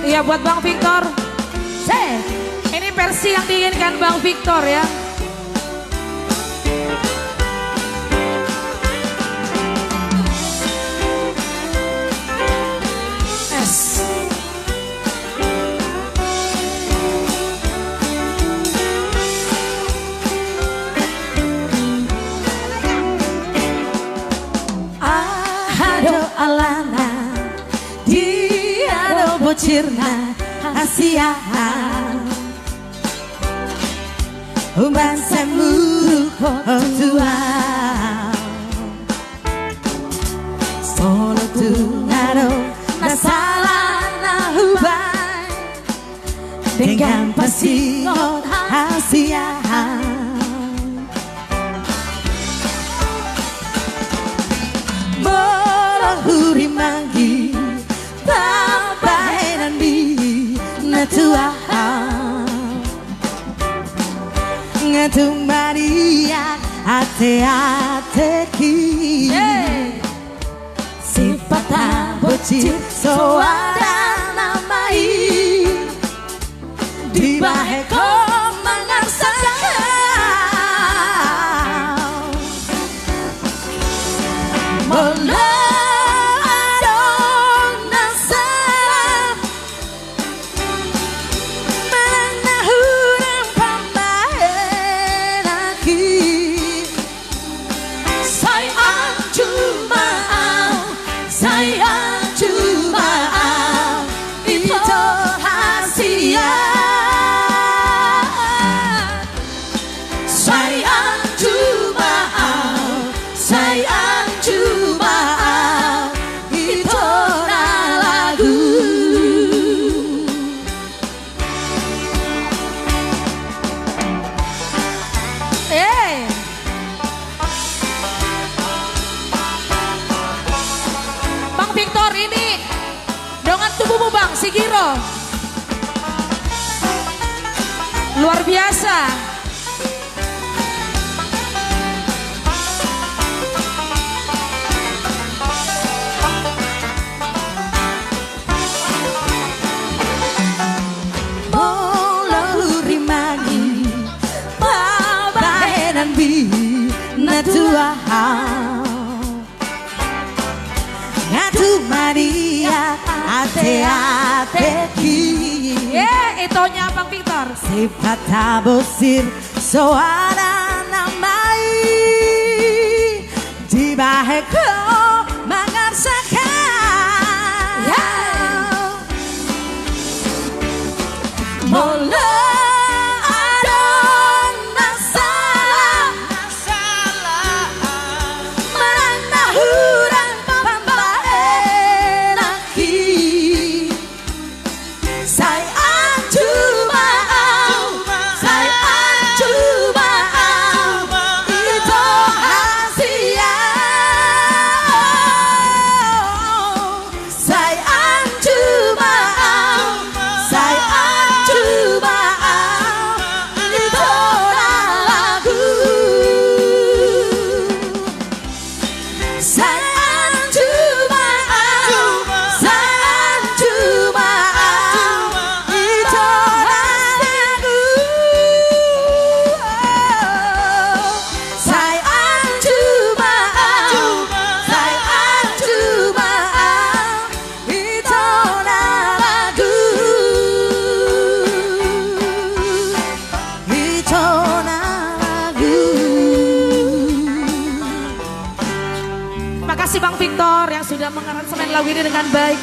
Iya buat Bang Victor. Ini versi yang diinginkan Bang Victor ya. Alana dia do bocirna Asia Umban semuru tua Solo tu naro nasalana hubai dengan pasingot Asia huri mangi babaenan bi natua ngatung Maria ate ki sifata bocil soada namai di baheko mangarsaka Bang Sigiro luar biasa. Bola hurimagi babaenan bi natua ngatu Maria ate ki itonya Bang Victor sifat tabosir soara namai di baheko mangarsaka molo adon nasalah marana hurang pambaenaki Terima kasih Bang Victor yang sudah mengaransemen lagu ini dengan baik.